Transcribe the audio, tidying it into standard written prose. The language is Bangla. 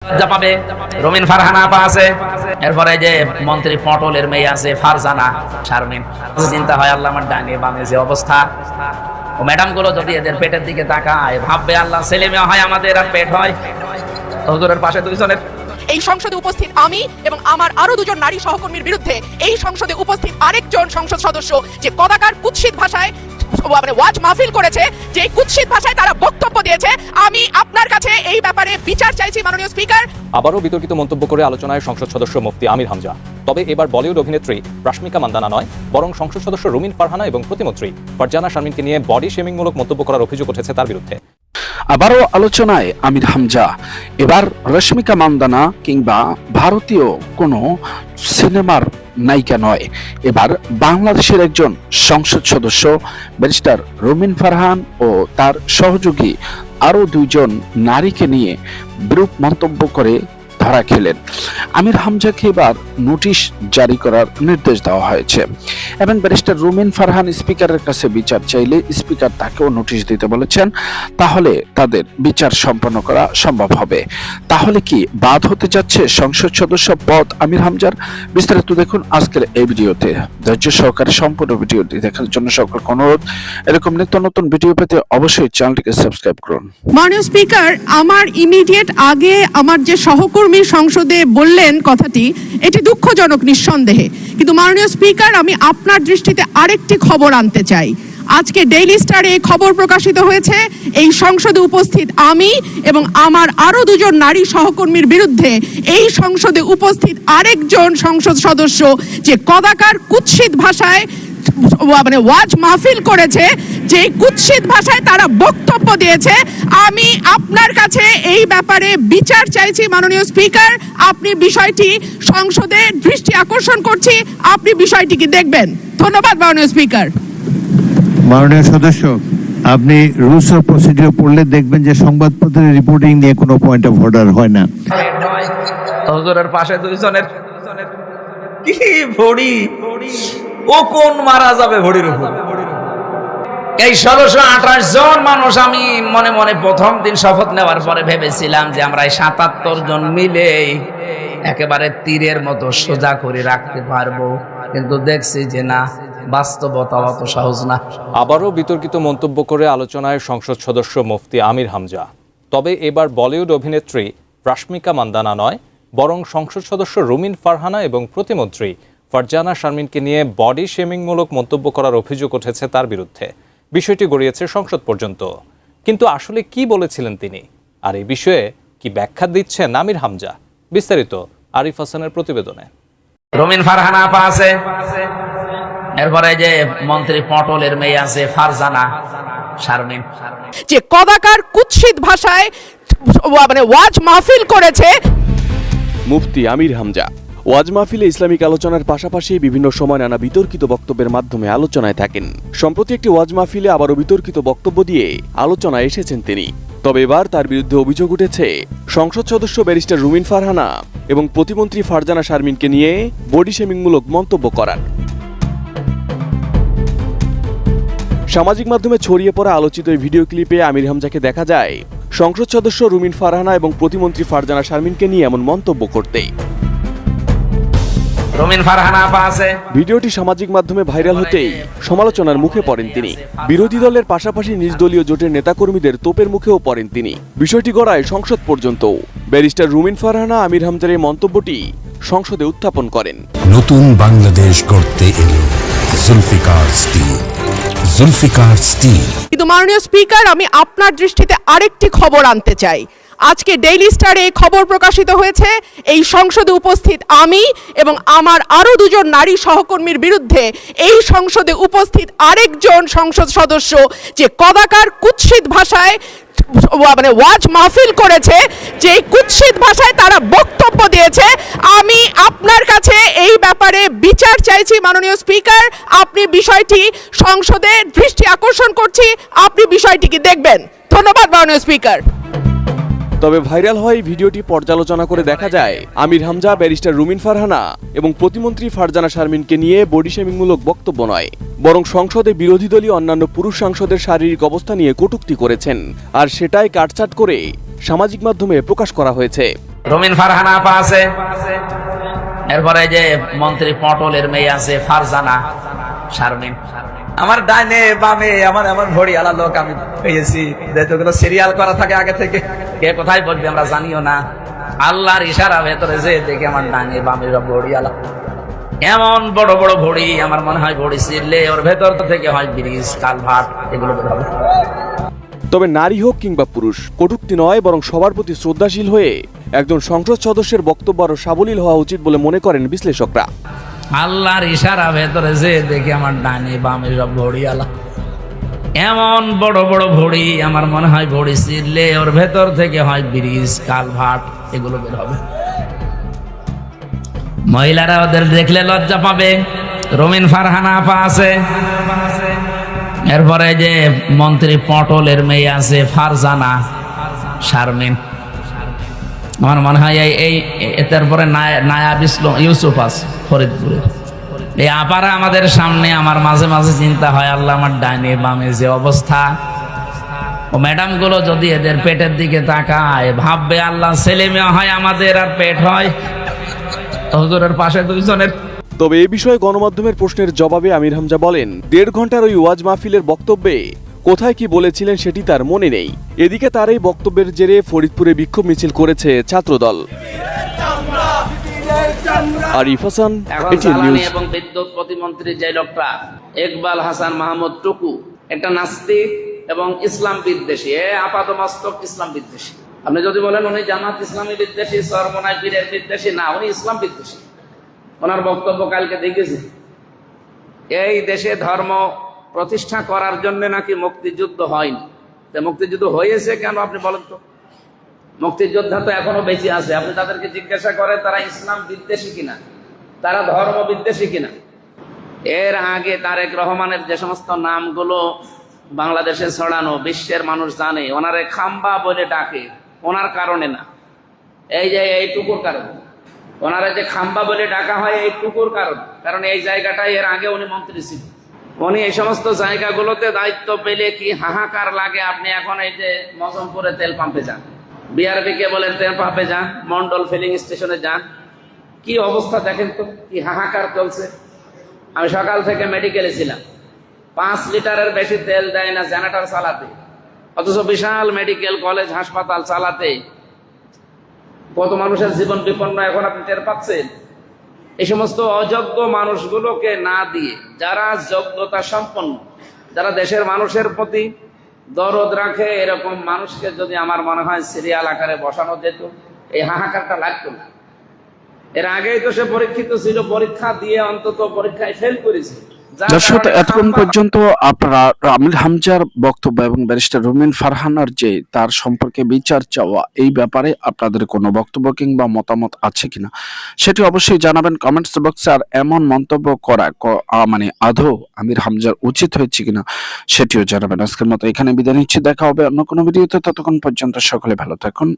লজ্জা পাবে। রুমিন ফারহানা আপা আছে, এরপরে যে মন্ত্রী পটলের মেয়ে আছে ফারজানা শারমিন। চিন্তা হয় আল্লাহ আমার ডানে বামে যে অবস্থা, ও ম্যাডাম গুলো যদি এদের পেটের দিকে তাকায় ভাববে আল্লাহ ছেলে মেয়ে হয় আমাদের আর পেট হয়। হুজুরের পাশে দুইজনের এই সংসদে উপস্থিত আমি এবং আমার আরো দুজন নারী সহকর্মীর বিরুদ্ধে এই সংসদে উপস্থিত আরেকজন সংসদ সদস্য যে কদাকার কুৎসিত ভাষায় ওয়াজ মাহফিল করেছে, যে কুৎসিত ভাষায় তারা বক্তব্য দিয়েছে, আমি আপনার কাছে এই ব্যাপারে বিচার চাইছি মাননীয় স্পিকার। আবারও বিতর্কিত মন্তব্য করে আলোচনায় সংসদ সদস্য মুফতি আমির হামজা। তবে এবার বলিউড অভিনেত্রী রাশমিকা মান্দানা নয়, বরং সংসদ সদস্য রুমিন ফারহানা এবং প্রতিমন্ত্রী ফারজানা শারমিনকে নিয়ে বডি শেমিংমূলক মন্তব্য করার অভিযোগ উঠেছে তার বিরুদ্ধে। আবারও আলোচনায় আমির হামজা। এবার রশ্মিকা মান্দানা কিংবা ভারতীয় কোনো সিনেমার নায়িকা নয়, এবার বাংলাদেশের একজন সংসদ সদস্য ব্যারিস্টার রুমিন ফারহান ও তার সহযোগী আরও দুইজন নারীকে নিয়ে বিরূপ মন্তব্য করে ধরা খেলেন। আমির হামজাকে এবার নোটিশ জারি করার নির্দেশ দেওয়া হয়েছে এবং ব্যারিস্টার রুমিন ফারহান স্পিকারের কাছে বিচার চাইলে স্পিকার তাকেও নোটিশ দিতে বলেছেন, তাহলে তাদের বিচার সম্পন্ন করা সম্ভব হবে। তাহলে কি বাদ হতে যাচ্ছে সংসদ সদস্য পদ আমির হামজার? বিস্তারিত দেখুন আজকের এই ভিডিওতে। ধৈর্য সহকারে সম্পূর্ণ ভিডিওটি দেখার জন্য সকলকে অনুরোধ, এরকম নিত্য নতুন ভিডিও পেতে অবশ্যই চ্যানেলটিকে সাবস্ক্রাইব করুন। মাননীয় স্পিকার, আমার ইমিডিয়েট আগে আমার যে সহকর্মী সংসদে বললেন কথাটি, এটি দুঃখজনক নিঃসন্দেহে, কিন্তু মাননীয় স্পিকার আমি আপনার দৃষ্টিতে আরেকটি খবর আনতে চাই। আজকে ডেইলি স্টারে খবর প্রকাশিত হয়েছে এই সংসদে উপস্থিত আমি এবং আমার আরো দুজন নারী সহকর্মীর বিরুদ্ধে এই সংসদে উপস্থিত আরেকজন সংসদ সদস্য যে কদাকার কুৎসিত ভাষায় ওয়াজ মাহফিল করেছে, যে কুৎসিত ভাষায় তারা বক্তব্য দিয়েছে, আমি আপনার কাছে এই ব্যাপারে বিচার চাইছি মাননীয় স্পিকার। আপনি বিষয়টি সংসদে দৃষ্টি আকর্ষণ করছি, আপনি বিষয়টিকে দেখবেন। ধন্যবাদ মাননীয় স্পিকার। মাননীয় সদস্য, আপনি রুলস অফ প্রসিডিওর পড়লে দেখবেন যে সংবাদপত্রের রিপোর্টিং নিয়ে কোনো পয়েন্ট অফ অর্ডার হয় না। হুজুরের পাশে দুইজনের কি ভড়ি, ও কোন মারা যাবে ভড়ির উপর। এই ১৬২৮ জন মানুষ, আমি মনে মনে প্রথম দিন শপথ নেওয়ার পরে ভেবেছিলাম যে আমরা ৭৭ জন মিলে একেবারে তীরের মতো সোজা করে রাখতে পারবো, কিন্তু দেখছি যে না, বাস্তবতা অত সহজ না। আবারও বিতর্কিত মন্তব্য করে আলোচনায় সংসদ সদস্য মুফতি আমির হামজা। তবে এবার বলিউড অভিনেত্রী রাশমিকা মান্দানা নয়, বরং সংসদ সদস্য রুমিন ফারহানা এবং প্রতিমন্ত্রী ফারজানা শারমিনকে নিয়ে বডি শেমিংমূলক মন্তব্য করার অভিযোগ উঠেছে তার বিরুদ্ধে। বিষয়টি গড়িয়েছে সংসদ পর্যন্ত। কিন্তু আসলে কি বলেছিলেন তিনি, আর এই বিষয়ে কি ব্যাখ্যা দিচ্ছেন আমির হামজা? বিস্তারিত আরিফ হাসানের প্রতিবেদনে। রুমিন ফারহানা আপা আছে, এরপরে যে মন্ত্রী পটলের মেয়ে আছে ফারজানা শারমিন, যে কদাকার কুৎসিত ভাষায় ওয়াজ মাহফিল করেছে। মুফতি আমির হামজা ওয়াজ মাহফিলে ইসলামিক আলোচনার পাশাপাশি বিভিন্ন সময় নানা বিতর্কিত বক্তব্যের মাধ্যমে আলোচনায় থাকেন। সম্প্রতি একটি ওয়াজ মাহফিলে আবারও বিতর্কিত বক্তব্য দিয়ে আলোচনায় এসেছেন তিনি। তবে এবার তার বিরুদ্ধে অভিযোগ উঠেছে সংসদ সদস্য ব্যারিস্টার রুমিন ফারহানা এবং প্রতিমন্ত্রী ফারজানা শারমিনকে নিয়ে বডি শেমিংমূলক মন্তব্য করার। সামাজিক মাধ্যমে ছড়িয়ে পড়া আলোচিত এই ভিডিও ক্লিপে আমির হামজাকে দেখা যায় সংসদ সদস্য রুমিন ফারহানা এবং প্রতিমন্ত্রী ফারজানা শারমিনকে নিয়ে এমন মন্তব্য করতে। রুমিন ফারহানা আপা আছে। ভিডিওটি সামাজিক মাধ্যমে ভাইরাল হতেই সমালোচনার মুখে পড়েন তিনি। বিরোধী দলের পাশাপাশি নিজ দলীয় জোটের নেতাকর্মীদের তোপের মুখেও পড়েন তিনি। বিষয়টি গড়ায় সংসদ পর্যন্ত। ব্যারিস্টার রুমিন ফারহানা আমির হামজার এই মন্তব্যটি সংসদে উত্থাপন করেন। নতুন বাংলাদেশ গড়তে এলো জুলফিকার স্টিল। জুলফিকার স্টিল। কিন্তু মাননীয় স্পিকার, আমি আপনার দৃষ্টিতে আরেকটি খবর আনতে চাই। আজকে ডেইলি স্টারে খবর প্রকাশিত হয়েছে এই সংসদে উপস্থিত আমি এবং আমার আরো দুজন নারী সহকর্মীর বিরুদ্ধে এই সংসদে উপস্থিত আরেকজন সংসদ সদস্য যে কদাকার কুৎসিত ভাষায় ওয়াজ মাহফিল করেছে, যে কুৎসিত ভাষায় তারা বক্তব্য দিয়েছে, আমি আপনার কাছে এই ব্যাপারে বিচার চাইছি মাননীয় স্পিকার। আপনি বিষয়টি সংসদে দৃষ্টি আকর্ষণ করছি, আপনি বিষয়টিকে দেখবেন। ধন্যবাদ মাননীয় স্পিকার। তবে ভাইরাল হয় ভিডিওটি পর্যালোচনা করে দেখা যায় আমির হামজা ব্যারিস্টার রুমিন ফারহানা এবং প্রতিমন্ত্রী ফারজানা শারমিনকে নিয়ে বডি শেমিংমূলক বক্তব্য নয়, বরং সংসদে বিরোধী দলীয় অন্যান্য পুরুষ সাংসদের শারীরিক অবস্থা নিয়ে কটূক্তি করেছেন, আর সেটাই কাটছাঁট করে সামাজিক মাধ্যমে প্রকাশ করা হয়েছে। রুমিন ফারহানা আপা আছে, এরপরে যে মন্ত্রী পটলের মেয়ে আছে ফারজানা শারমিন। আমার ডাইনে বামে আমার ভড়ি আলা লোক আমি পেয়েছি, যেগুলো সিরিয়াল করা থাকে আগে থেকে, কে কোথায় বলবে আমরা জানিও না। আল্লাহর ইশারা ভেতরে যে দেখে আমার ডাইনে বামে ভড়ি আলা, এমন বড় বড় ভড়ি, আমার মনে হয় ভড়ি ছিঁড়লে ওর ভেতর থেকে হয় ব্রিজ কালভার্ট এগুলো বের হবে। তবে নারী হোক কিংবা পুরুষ, কটূক্তি নয় বরং সবার প্রতি শ্রদ্ধাশীল হয়ে একজন সংসদ সদস্যের বক্তব্য আরো সাবলীল হওয়া উচিত বলে মনে করেন বিশ্লেষকরা। আল্লাহর ইশারা ভেতরে যে দেখে আমার ডানে বামে সব ভড়ি আলা, এমন বড় বড় ভড়ি, আমার মনে হয় ভড়ি ছিঁড়লে ওর ভেতর থেকে হয় ব্রিজ কালভার্ট এগুলো বের হবে। মহিলারা ওদের দেখলে লজ্জা পাবে। রুমিন ফারহানা আপা আছে, এরপরে যে মন্ত্রী পটলের মেয়ে আছে ফারজানা শারমিন। আমার মনে হয় এই তারপরে নায়াব ইউসুফ আছে ফরিদপুরের। এই আপারা আমাদের সামনে, আমার মাঝে মাঝে চিন্তা হয় আল্লাহ আমার ডাইনে বামে যে অবস্থা, ও ম্যাডাম গুলো যদি এদের পেটের দিকে তাকায় ভাববে আল্লাহ ছেলে মেয়ে হয় আমাদের আর পেট হয় হুজুরের পাশে দুইজনের। তবে এ বিষয়ে গণমাধ্যমের প্রশ্নের জবাবে আমির হামজা বলেন, 1.5 ঘন্টার ওই ওয়াজ মাহফিলের বক্তব্যে কোথায় কি বলেছিলেন সেটি তার মনে নেই। এদিকে তার এই বক্তব্যের জেরে ফরিদপুরে বিক্ষোভ মিছিল করেছে ছাত্রদল। আরিফ হাসান, এখন এটিএন জ্বালানি নিউজ। এবং বিদ্যুৎ প্রতিমন্ত্রী যে লোকটা ইকবাল হাসান মাহমুদ টুকু, একটা নাস্তিক এবং ইসলাম বিদ্বেষী, আপাতমস্তক ইসলাম বিদ্বেষী। আপনি যদি বলেন উনি জামাত ইসলামী বিদ্বেষী, সরমনাই পীরের বিদ্বেষী, না, উনি ইসলাম বিদ্বেষী। ওনার বক্তব্য কালকে দেখেছি, এই দেশে ধর্ম প্রতিষ্ঠা করার জন্য নাকি মুক্তিযুদ্ধ হয়নি। মুক্তিযুদ্ধ হয়েছে কেন আপনি বলেন তো? মুক্তিযোদ্ধা তো এখনো বেঁচে আছে, আপনি তাদেরকে জিজ্ঞাসা করেন তারা ইসলাম বিদ্বেষী কিনা, তারা ধর্ম বিদ্বেষী কিনা। এর আগে তারেক রহমানের যে সমস্ত নামগুলো বাংলাদেশে ছড়ানো, বিশ্বের মানুষ জানে, ওনারে খাম্বা বলে ডাকে ওনার কারণে না, এই যে এইটুকুর কারণে। ওনারা যে খাম্বা বলে ডাকা হয় এইটুকুর কারণে, কারণ এই জায়গাটায় এর আগে উনি মন্ত্রী ছিলেন। উনি এই সমস্ত জায়গাগুলোতে দায়িত্ব পেলে কি হাহাকার লাগে। আপনি এখন এই যে মজমপুরে তেল পাম্পে যান, বিআরবি কে বলেন তেল পাম্পে যান, মন্ডল ফিলিং স্টেশনে যান, কি অবস্থা দেখেন তো, কি হাহাকার চলছে। আমি সকাল থেকে মেডিকেলে ছিলাম, 5 লিটারের বেশি তেল দেয় না জেনারেটর চালাতে, অথচ বিশাল মেডিকেল কলেজ হাসপাতাল চালাতে কত মানুষের জীবন বিপন্ন এখন আপনি টের পাচ্ছেন। এই সমস্ত অযোগ্য মানুষগুলোকে না দিয়ে যারা যোগ্যতা সম্পন্ন, যারা দেশের মানুষের প্রতি দরদ রাখে, এরকম মানুষকে যদি আমার মনে হয় সিরিয়াল আকারে বসানো যেত, এই হাহাকারটা লাগতো না। এর আগেই তো সে পরীক্ষিত ছিল, পরীক্ষা দিয়ে অন্তত পরীক্ষায় ফেল করেছে। দর্শক, এতক্ষণ পর্যন্ত আপনারা আমির হামজার বক্তব্য এবং ব্যারিস্টার রুমিন ফারহানার যে তার সম্পর্কে বিচার চাওয়া, এই ব্যাপারে আপনাদের কোনো বক্তব্য কিংবা মতামত আছে কিনা সেটি অবশ্যই জানাবেন কমেন্টস বক্সে। আর এমন মন্তব্য করা মানে আদৌ আমির হামজার উচিত হয়েছে কিনা সেটিও জানাবেন। আজকের মতো এখানে বিদায় নিচ্ছি, দেখা হবে অন্য কোনো ভিডিওতে। ততক্ষণ পর্যন্ত সকলে ভালো থাকুন।